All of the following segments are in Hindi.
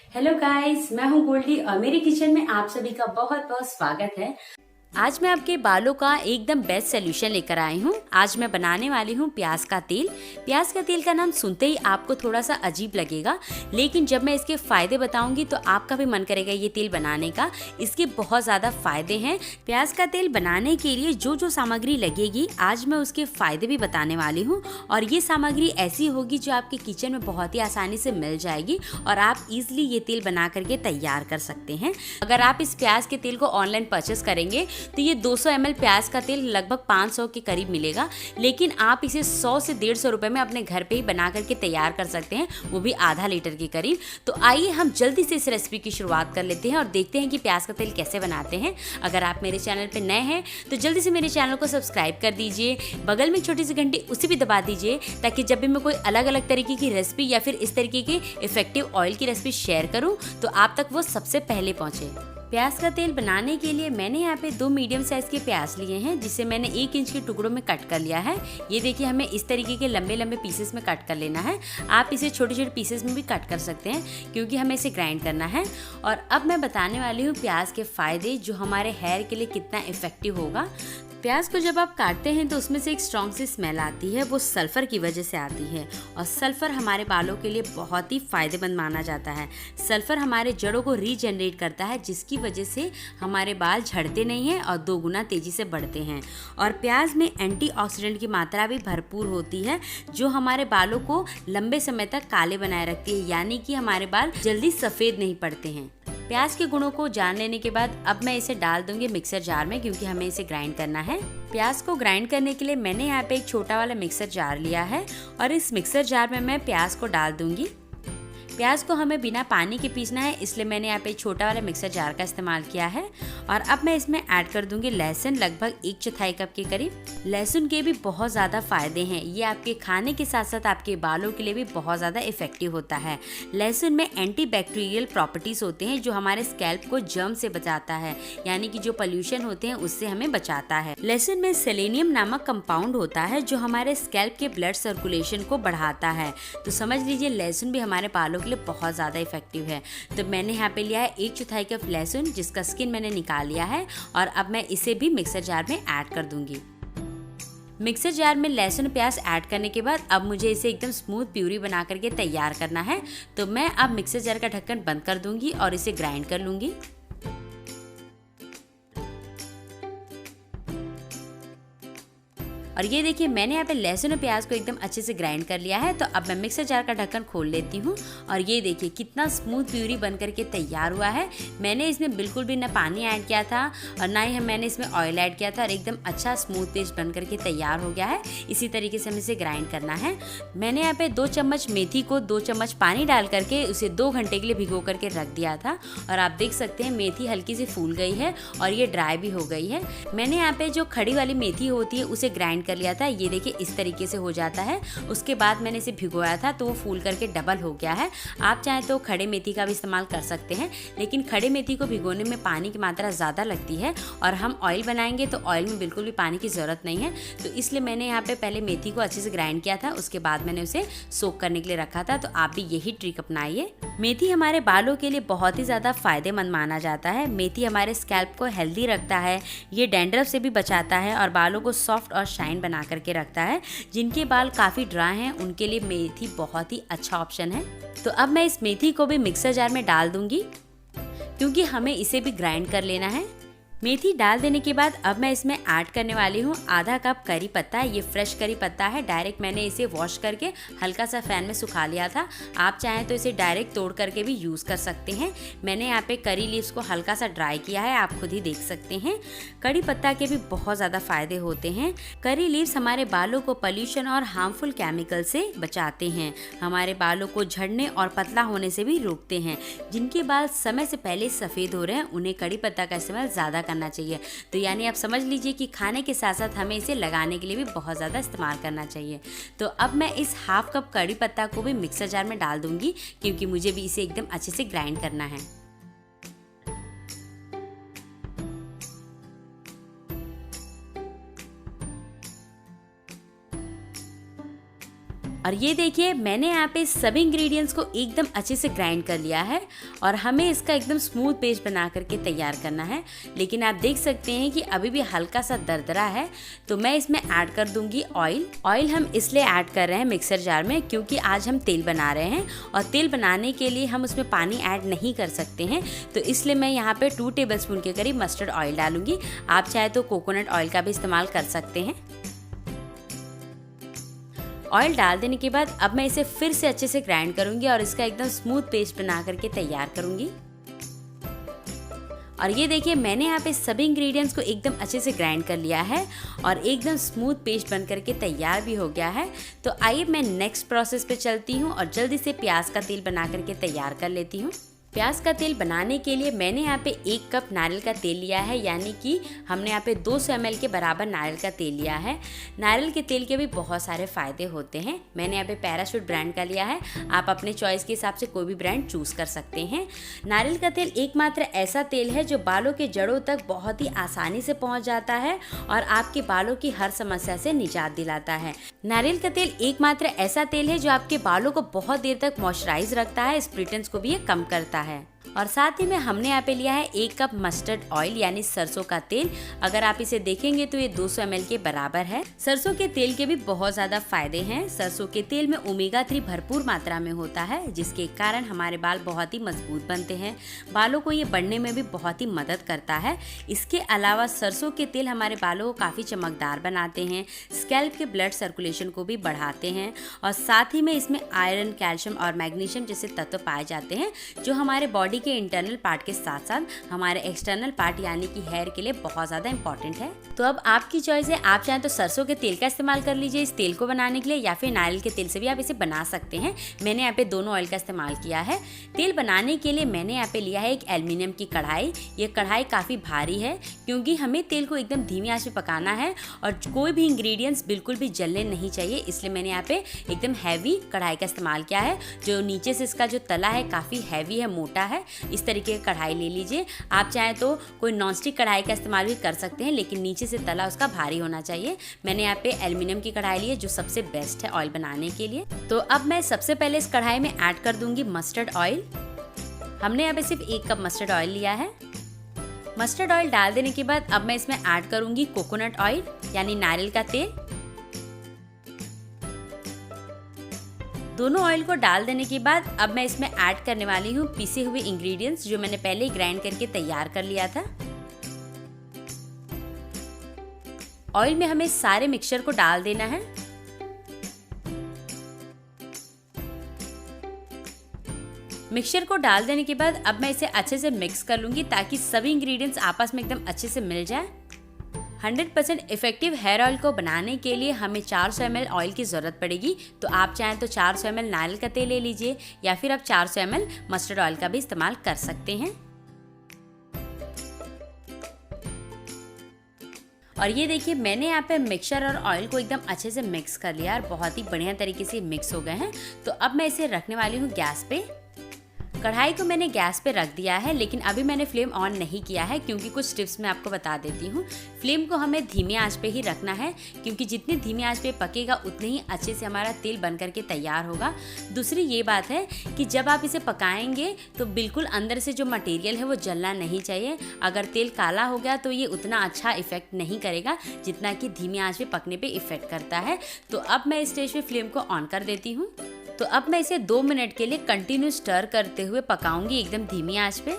हेलो गाइस, मैं हूं गोल्डी और मेरे किचन में आप सभी का बहुत बहुत स्वागत है। आज मैं आपके बालों का एकदम बेस्ट सोल्यूशन लेकर आई हूँ। आज मैं बनाने वाली हूँ प्याज का तेल। प्याज का तेल का नाम सुनते ही आपको थोड़ा सा अजीब लगेगा, लेकिन जब मैं इसके फायदे बताऊंगी तो आपका भी मन करेगा ये तेल बनाने का। इसके बहुत ज़्यादा फायदे हैं। प्याज का तेल बनाने के लिए जो जो सामग्री लगेगी आज मैं उसके फायदे भी बताने वाली हूँ। और ये सामग्री ऐसी होगी जो आपके किचन में बहुत ही आसानी से मिल जाएगी और आप इजिली ये तेल बना करके तैयार कर सकते हैं। अगर आप इस प्याज के तेल को ऑनलाइन परचेस करेंगे तो ये 200 ml प्याज का तेल लगभग 500 के करीब मिलेगा, लेकिन आप इसे 100 से 150 रुपए में अपने घर पे ही बना करके तैयार कर सकते हैं, वो भी आधा लीटर के करीब। तो आइए हम जल्दी से इस रेसिपी की शुरुआत कर लेते हैं और देखते हैं कि प्याज का तेल कैसे बनाते हैं। अगर आप मेरे चैनल पे नए हैं तो जल्दी से मेरे चैनल को सब्सक्राइब कर दीजिए, बगल में छोटी सी घंटी उसे भी दबा दीजिए, ताकि जब भी मैं कोई अलग अलग तरीके की रेसिपी या फिर इस तरीके की इफेक्टिव ऑयल की रेसिपी शेयर करूं तो आप तक वो सबसे पहले पहुंचे। प्याज का तेल बनाने के लिए मैंने यहाँ पे 2 मीडियम साइज के प्याज लिए हैं, जिसे मैंने 1 इंच के टुकड़ों में कट कर लिया है। ये देखिए, हमें इस तरीके के लंबे लंबे पीसेस में कट कर लेना है। आप इसे छोटे छोटे पीसेस में भी कट कर सकते हैं, क्योंकि हमें इसे ग्राइंड करना है। और अब मैं बताने वाली हूँ प्याज के फायदे, जो हमारे हेयर के लिए कितना इफेक्टिव होगा। प्याज को जब आप काटते हैं तो उसमें से एक स्ट्रॉन्ग सी स्मेल आती है, वो सल्फर की वजह से आती है। और सल्फर हमारे बालों के लिए बहुत ही फायदेमंद माना जाता है। सल्फर हमारे जड़ों को रीजनरेट करता है, जिसकी वजह से हमारे बाल झड़ते नहीं हैं और 2 गुना तेजी से बढ़ते हैं। और प्याज में एंटीऑक्सीडेंट की मात्रा भी भरपूर होती है, जो हमारे बालों को लंबे समय तक काले बनाए रखती है, यानी कि हमारे बाल जल्दी सफ़ेद नहीं पड़ते हैं। प्याज के गुणों को जान लेने के बाद अब मैं इसे डाल दूंगी मिक्सर जार में, क्योंकि हमें इसे ग्राइंड करना है। प्याज को ग्राइंड करने के लिए मैंने यहाँ पे एक छोटा वाला मिक्सर जार लिया है और इस मिक्सर जार में मैं प्याज को डाल दूंगी। प्याज को हमें बिना पानी के पीसना है, इसलिए मैंने यहाँ पे छोटा वाला मिक्सर जार का इस्तेमाल किया है। और अब मैं इसमें ऐड कर दूंगी लहसुन, लगभग 1/4 कप के करीब। लहसुन के भी बहुत ज़्यादा फायदे हैं। ये आपके खाने के साथ साथ आपके बालों के लिए भी बहुत ज़्यादा इफेक्टिव होता है। लहसुन में एंटीबैक्टीरियल प्रॉपर्टीज़ होते हैं, जो हमारे स्कैल्प को जर्म से बचाता है, यानी कि जो पोल्यूशन होते हैं उससे हमें बचाता है। लहसुन में सेलेनियम नामक कंपाउंड होता है, जो हमारे स्कैल्प के ब्लड सर्कुलेशन को बढ़ाता है। तो समझ लीजिए, लहसुन भी हमारे बालों लिए बहुत ज़्यादा इफेक्टिव है। तो मैंने यहाँ पे लिया है 1/4 कप लहसुन, जिसका स्किन मैंने निकाल लिया है। और अब मैं इसे भी मिक्सर जार में ऐड कर दूंगी। मिक्सर जार में लहसुन प्याज ऐड करने के बाद अब मुझे इसे एकदम स्मूथ प्यूरी बना करके तैयार करना है। तो मैं अब मिक्सर जार का ढक्कन बंद कर दूंगी और इसे ग्राइंड कर लूंगी। और ये देखिए, मैंने यहाँ पे लहसुन और प्याज को एकदम अच्छे से ग्राइंड कर लिया है। तो अब मैं मिक्सर जार का ढक्कन खोल लेती हूँ और ये देखिए कितना स्मूथ प्यूरी बन करके तैयार हुआ है। मैंने इसमें बिल्कुल भी ना पानी ऐड किया था और ना ही मैंने इसमें ऑयल ऐड किया था, और एकदम अच्छा स्मूथ पेस्ट बन करके तैयार हो गया है। इसी तरीके से हमें इसे ग्राइंड करना है। मैंने यहाँ पे 2 चम्मच मेथी को 2 चम्मच पानी डाल करके उसे 2 घंटे के लिए भिगो करके रख दिया था। और आप देख सकते हैं मेथी हल्की सी फूल गई है और ये ड्राई भी हो गई है। मैंने यहाँ पे जो खड़ी वाली मेथी होती है उसे ग्राइंड कर लिया था। ये देखिए इस तरीके से हो जाता है। उसके बाद मैंने इसे भिगोया था तो वो फूल करके डबल हो गया है। आप चाहें तो खड़े मेथी का भी इस्तेमाल कर सकते हैं, लेकिन खड़े मेथी को भिगोने में पानी की मात्रा ज़्यादा लगती है और हम ऑयल बनाएंगे तो ऑयल में बिल्कुल भी पानी की ज़रूरत नहीं है। तो इसलिए मैंने यहाँ पे पहले मेथी को अच्छे से ग्राइंड किया था, उसके बाद मैंने उसे सोक करने के लिए रखा था। तो आप भी यही ट्रिक अपनाइए। मेथी हमारे बालों के लिए बहुत ही ज़्यादा फायदेमंद माना जाता है। मेथी हमारे स्कैल्प को हेल्दी रखता है, ये डैंड्रफ से भी बचाता है और बालों को सॉफ्ट और शाइन बना करके रखता है। जिनके बाल काफ़ी ड्राई हैं उनके लिए मेथी बहुत ही अच्छा ऑप्शन है। तो अब मैं इस मेथी को भी मिक्सर जार में डाल दूंगी, क्योंकि हमें इसे भी ग्राइंड कर लेना है। मेथी डाल देने के बाद अब मैं इसमें ऐड करने वाली हूँ आधा कप करी पत्ता। ये फ्रेश करी पत्ता है, डायरेक्ट मैंने इसे वॉश करके हल्का सा फैन में सुखा लिया था। आप चाहें तो इसे डायरेक्ट तोड़ करके भी यूज़ कर सकते हैं। मैंने यहाँ पे करी लीव्स को हल्का सा ड्राई किया है, आप खुद ही देख सकते हैं। करी पत्ता के भी बहुत ज़्यादा फायदे होते हैं। करी लीव्स हमारे बालों को पोल्यूशन और हार्मफुल केमिकल से बचाते हैं, हमारे बालों को झड़ने और पतला होने से भी रोकते हैं। जिनके बाल समय से पहले सफ़ेद हो रहे हैं उन्हें करी पत्ता का इस्तेमाल ज़्यादा करना चाहिए। तो यानी आप समझ लीजिए कि खाने के साथ साथ हमें इसे लगाने के लिए भी बहुत ज़्यादा इस्तेमाल करना चाहिए। तो अब मैं इस हाफ कप कड़ी पत्ता को भी मिक्सर जार में डाल दूंगी, क्योंकि मुझे भी इसे एकदम अच्छे से ग्राइंड करना है। और ये देखिए मैंने यहाँ पे सभी इंग्रेडिएंट्स को एकदम अच्छे से ग्राइंड कर लिया है और हमें इसका एकदम स्मूथ पेस्ट बना करके तैयार करना है। लेकिन आप देख सकते हैं कि अभी भी हल्का सा दरदरा है, तो मैं इसमें ऐड कर दूंगी ऑयल। ऑयल हम इसलिए ऐड कर रहे हैं मिक्सर जार में क्योंकि आज हम तेल बना रहे हैं और तेल बनाने के लिए हम उसमें पानी ऐड नहीं कर सकते हैं, तो इसलिए मैं यहाँ पे 2 टेबलस्पून के करीब मस्टर्ड ऑयल डालूंगी। आप चाहे तो कोकोनट ऑयल का भी इस्तेमाल कर सकते हैं। ऑयल डाल देने के बाद अब मैं इसे फिर से अच्छे से ग्राइंड करूंगी और इसका एकदम स्मूथ पेस्ट बना करके तैयार करूंगी। और ये देखिए मैंने यहाँ पे सभी इंग्रेडिएंट्स को एकदम अच्छे से ग्राइंड कर लिया है और एकदम स्मूथ पेस्ट बन करके तैयार भी हो गया है। तो आइए मैं नेक्स्ट प्रोसेस पे चलती हूँ और जल्दी से प्याज का तेल बना करके तैयार कर लेती हूँ। प्याज का तेल बनाने के लिए मैंने यहाँ पे 1 कप नारियल का तेल लिया है, यानी कि हमने यहाँ पे 200 ml के बराबर नारियल का तेल लिया है। नारियल के तेल के भी बहुत सारे फ़ायदे होते हैं। मैंने यहाँ पे पैराशूट ब्रांड का लिया है, आप अपने चॉइस के हिसाब से कोई भी ब्रांड चूज़ कर सकते हैं। नारियल का तेल एकमात्र ऐसा तेल है जो बालों के जड़ों तक बहुत ही आसानी से पहुँच जाता है और आपके बालों की हर समस्या से निजात दिलाता है। नारियल का तेल एकमात्र ऐसा तेल है जो आपके बालों को बहुत देर तक मॉइस्चराइज रखता है, स्प्लिटेंस को भी ये कम करता है। और साथ ही में हमने यहाँ पे लिया है 1 कप मस्टर्ड ऑयल यानी सरसों का तेल। अगर आप इसे देखेंगे तो ये 200 ml के बराबर है। सरसों के तेल के भी बहुत ज्यादा फायदे हैं। सरसों के तेल में ओमेगा 3 भरपूर मात्रा में होता है, जिसके कारण हमारे बाल बहुत ही मजबूत बनते हैं। बालों को ये बढ़ने में भी बहुत ही मदद करता है। इसके अलावा सरसों के तेल हमारे बालों को काफी चमकदार बनाते हैं, स्कैल्प के ब्लड सर्कुलेशन को भी बढ़ाते हैं और साथ ही में इसमें आयरन, कैल्शियम और मैग्नीशियम जैसे तत्व पाए जाते हैं जो हमारे बॉडी के इंटरनल पार्ट के साथ साथ हमारे एक्सटर्नल पार्ट यानी कि हेयर के लिए बहुत ज्यादा इंपॉर्टेंट है। तो अब आपकी चॉइस है, आप चाहें तो सरसों के तेल का इस्तेमाल कर लीजिए इस तेल को बनाने के लिए, या फिर नारियल के तेल से भी आप इसे बना सकते हैं। मैंने यहाँ पे दोनों ऑयल का इस्तेमाल किया है। तेल बनाने के लिए मैंने यहाँ पे लिया है एक एल्युमिनियम की कढ़ाई। ये कढ़ाई काफी भारी है क्योंकि हमें तेल को एकदम धीमी आंच पे पकाना है और कोई भी इंग्रेडिएंट्स बिल्कुल भी जलने नहीं चाहिए, इसलिए मैंने यहाँ पे एकदम हैवी कढ़ाई का इस्तेमाल किया है। जो नीचे से इसका जो तला है काफी हैवी है, मोटा है। इस तरीके की कढ़ाई ले लीजिए। आप चाहें तो कोई नॉनस्टिक कढ़ाई का इस्तेमाल भी कर सकते हैं, लेकिन नीचे से तला उसका भारी होना चाहिए। मैंने यहाँ पे एल्युमिनियम की कढ़ाई ली है जो सबसे बेस्ट है ऑयल बनाने के लिए। तो अब मैं सबसे पहले इस कढ़ाई में ऐड कर दूंगी मस्टर्ड ऑयल। हमने यहाँ पे सिर्फ 1 कप मस्टर्ड ऑयल लिया है। मस्टर्ड ऑयल डाल देने के बाद अब मैं इसमें ऐड करूंगी कोकोनट ऑयल यानी नारियल का तेल। दोनों ऑयल को डाल देने के बाद अब मैं इसमें ऐड करने वाली हूँ पिसे हुए इंग्रेडिएंट्स जो मैंने पहले ही ग्राइंड करके तैयार कर लिया था। ऑयल में हमें सारे मिक्सचर को डाल देना है। मिक्सचर को डाल देने के बाद अब मैं इसे अच्छे से मिक्स कर लूंगी ताकि सभी इंग्रेडिएंट्स आपस में एकदम अच्छे से मिल जाए। 100% इफेक्टिव हेयर ऑयल को बनाने के लिए हमें 400 ml ऑयल की ज़रूरत पड़ेगी। तो आप चाहें तो 400 ml नारियल का तेल ले लीजिए या फिर आप 400 ml मस्टर्ड ऑयल का भी इस्तेमाल कर सकते हैं। और ये देखिए मैंने यहाँ पे मिक्सचर और ऑयल को एकदम अच्छे से मिक्स कर लिया और बहुत ही बढ़िया तरीके से मिक्स हो गए हैं। तो अब मैं इसे रखने वाली हूँ गैस पे। कढ़ाई को मैंने गैस पे रख दिया है, लेकिन अभी मैंने फ्लेम ऑन नहीं किया है क्योंकि कुछ टिप्स मैं आपको बता देती हूँ। फ्लेम को हमें धीमी आंच पे ही रखना है क्योंकि जितनी धीमी आंच पे पकेगा उतने ही अच्छे से हमारा तेल बन करके तैयार होगा। दूसरी ये बात है कि जब आप इसे पकाएंगे तो बिल्कुल अंदर से जो मटेरियल है वो जलना नहीं चाहिए। अगर तेल काला हो गया तो ये उतना अच्छा इफेक्ट नहीं करेगा जितना कि धीमी आंच पे पकने पे इफेक्ट करता है। तो अब मैं इस स्टेज पे फ्लेम को ऑन कर देती हूँ। तो अब मैं इसे 2 मिनट के लिए कंटिन्यू स्टर करते हुए पकाऊंगी एकदम धीमी आंच पे।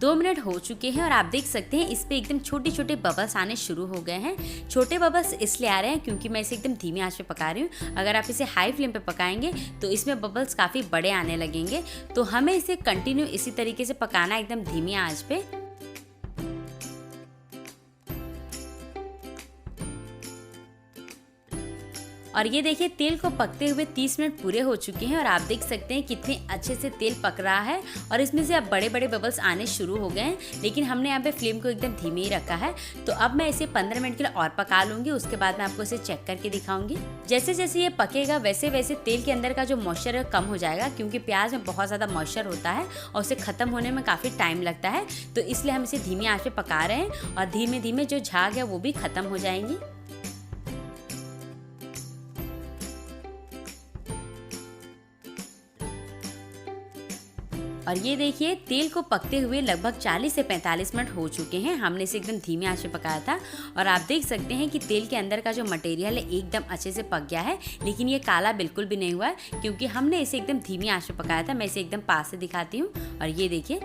दो मिनट हो चुके हैं और आप देख सकते हैं इस पे एकदम छोटे छोटे बबल्स आने शुरू हो गए हैं। छोटे बबल्स इसलिए आ रहे हैं क्योंकि मैं इसे एकदम धीमी आंच पे पका रही हूँ। अगर आप इसे हाई फ्लेम पे पकाएंगे तो इसमें बबल्स काफ़ी बड़े आने लगेंगे। तो हमें इसे कंटिन्यू इसी तरीके से पकाना है एकदम धीमी आंच पे। और ये देखिए तेल को पकते हुए 30 मिनट पूरे हो चुके हैं और आप देख सकते हैं कितने अच्छे से तेल पक रहा है और इसमें से अब बड़े बड़े बबल्स आने शुरू हो गए हैं, लेकिन हमने यहाँ पे फ्लेम को एकदम धीमे ही रखा है। तो अब मैं इसे 15 मिनट के लिए और पका लूंगी, उसके बाद मैं आपको इसे चेक करके दिखाऊंगी। जैसे जैसे ये पकेगा वैसे वैसे तेल के अंदर का जो मॉइस्चर है कम हो जाएगा, क्योंकि प्याज में बहुत ज़्यादा मॉइस्चर होता है और उसे ख़त्म होने में काफ़ी टाइम लगता है। तो इसलिए हम इसे धीमी आँच पे पका रहे हैं और धीमे धीमे जो झाग है वो भी ख़त्म हो जाएंगी। और ये देखिए तेल को पकते हुए लगभग 40 से 45 मिनट हो चुके हैं। हमने इसे एकदम धीमी आंच पे पकाया था और आप देख सकते हैं कि तेल के अंदर का जो मटेरियल है एकदम अच्छे से पक गया है, लेकिन ये काला बिल्कुल भी नहीं हुआ है क्योंकि हमने इसे एकदम धीमी आंच पे पकाया था। मैं इसे एकदम पास से दिखाती हूँ और ये देखिए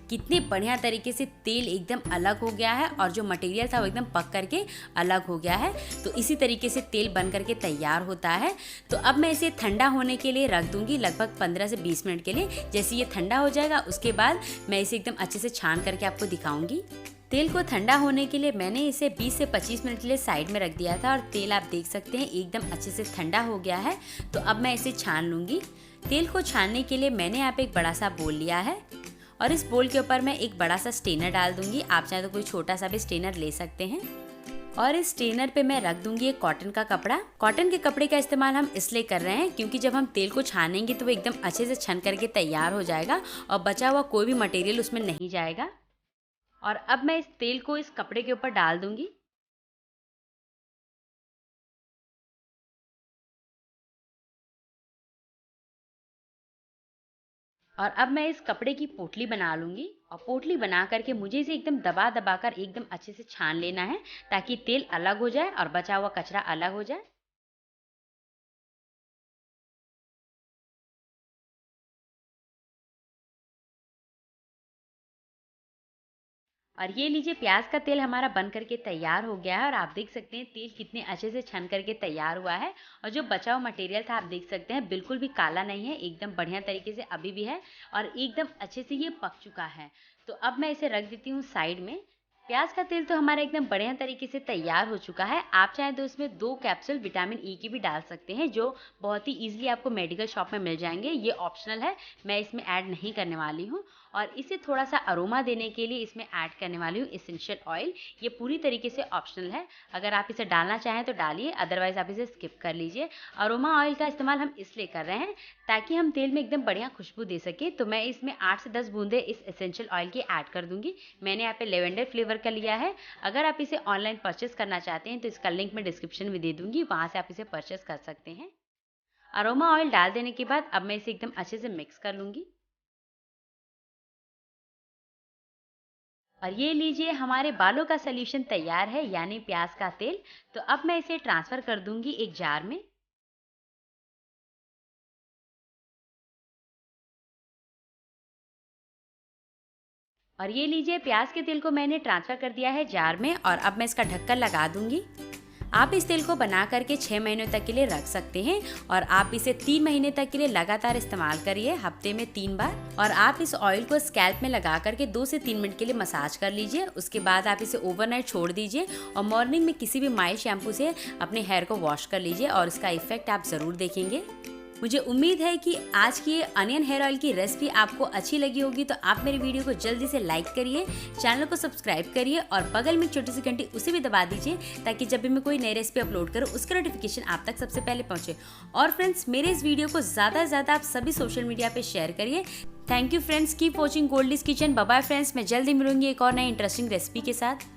कितने बढ़िया तरीके से तेल एकदम अलग हो गया है और जो मटेरियल था वो एकदम पक करके अलग हो गया है। तो इसी तरीके से तेल बन करके तैयार होता है। तो अब मैं इसे ठंडा होने के लिए रख दूंगी लगभग 15 से 20 मिनट के लिए। जैसे ये ठंडा हो जाएगा उसके बाद मैं इसे एकदम अच्छे से छान करके आपको दिखाऊंगी। तेल को ठंडा होने के लिए मैंने इसे 20 से 25 मिनट के लिए साइड में रख दिया था और तेल आप देख सकते हैं एकदम अच्छे से ठंडा हो गया है। तो अब मैं इसे छान लूँगी। तेल को छानने के लिए मैंने यहाँ पे एक बड़ा सा बोल लिया है और इस बोल के ऊपर मैं एक बड़ा सा स्ट्रेनर डाल दूंगी। आप चाहे तो कोई छोटा सा भी स्ट्रेनर ले सकते हैं। और इस स्ट्रेनर पे मैं रख दूंगी एक कॉटन का कपड़ा। कॉटन के कपड़े का इस्तेमाल हम इसलिए कर रहे हैं क्योंकि जब हम तेल को छानेंगे तो वो एकदम अच्छे से छन करके तैयार हो जाएगा और बचा हुआ कोई भी मटेरियल उसमें नहीं जाएगा। और अब मैं इस तेल को इस कपड़े के ऊपर डाल दूंगी। और अब मैं इस कपड़े की पोटली बना लूंगी और पोटली बना करके मुझे इसे एकदम दबा दबा कर एकदम अच्छे से छान लेना है ताकि तेल अलग हो जाए और बचा हुआ कचरा अलग हो जाए। और ये लीजिए प्याज का तेल हमारा बन करके तैयार हो गया है और आप देख सकते हैं तेल कितने अच्छे से छन करके तैयार हुआ है। और जो बचा हुआ मटेरियल था आप देख सकते हैं बिल्कुल भी काला नहीं है, एकदम बढ़िया तरीके से अभी भी है और एकदम अच्छे से ये पक चुका है। तो अब मैं इसे रख देती हूँ साइड में। प्याज का तेल तो हमारा एकदम बढ़िया तरीके से तैयार हो चुका है। आप चाहें तो इसमें 2 कैप्सूल विटामिन ई की भी डाल सकते हैं जो बहुत ही ईजिली आपको मेडिकल शॉप में मिल जाएंगे। ये ऑप्शनल है, मैं इसमें ऐड नहीं करने वाली हूँ। और इसे थोड़ा सा अरोमा देने के लिए इसमें ऐड करने वाली हूँ एसेंशियल ऑयल। ये पूरी तरीके से ऑप्शनल है, अगर आप इसे डालना चाहें तो डालिए, अदरवाइज आप इसे स्किप कर लीजिए। अरोमा ऑयल का इस्तेमाल हम इसलिए कर रहे हैं ताकि हम तेल में एकदम बढ़िया खुशबू दे सके। तो मैं इसमें 8 से 10 बूंदे इस एसेंशियल ऑयल की ऐड कर दूंगी। मैंने यहाँ पे लेवेंडर फ्लेवर का लिया है। अगर आप इसे ऑनलाइन परचेस करना चाहते हैं तो इसका लिंक मैं डिस्क्रिप्शन में दे दूंगी, वहाँ से आप इसे परचेस कर सकते हैं। अरोमा ऑयल डाल देने के बाद अब मैं इसे एकदम अच्छे से मिक्स कर लूंगी। और ये लीजिए हमारे बालों का सॉल्यूशन तैयार है, यानी प्याज का तेल। तो अब मैं इसे ट्रांसफ़र कर दूंगी एक जार में। और ये लीजिए प्याज के तेल को मैंने ट्रांसफ़र कर दिया है जार में और अब मैं इसका ढक्कन लगा दूंगी। आप इस तेल को बना करके 6 महीनों तक के लिए रख सकते हैं और आप इसे 3 महीने तक के लिए लगातार इस्तेमाल करिए, हफ्ते में 3 बार। और आप इस ऑयल को स्कैल्प में लगा करके 2 से 3 मिनट के लिए मसाज कर लीजिए। उसके बाद आप इसे ओवरनाइट छोड़ दीजिए और मॉर्निंग में किसी भी माइल्ड शैम्पू से अपने हेयर को वॉश कर लीजिए और इसका इफेक्ट आप ज़रूर देखेंगे। मुझे उम्मीद है कि आज की ये अनियन हेयर ऑयल की रेसिपी आपको अच्छी लगी होगी। तो आप मेरे वीडियो को जल्दी से लाइक करिए, चैनल को सब्सक्राइब करिए और बगल में छोटी सी घंटी उसे भी दबा दीजिए ताकि जब भी मैं कोई नई रेसिपी अपलोड करूँ उसका नोटिफिकेशन आप तक सबसे पहले पहुँचे। और फ्रेंड्स मेरे इस वीडियो को ज़्यादा से ज़्यादा आप सभी सोशल मीडिया पे शेयर करिए। Thank you friends, keep watching Goldie's kitchen. Bye bye friends, मैं जल्दी मिलूंगी एक और नई इंटरेस्टिंग रेसिपी के साथ।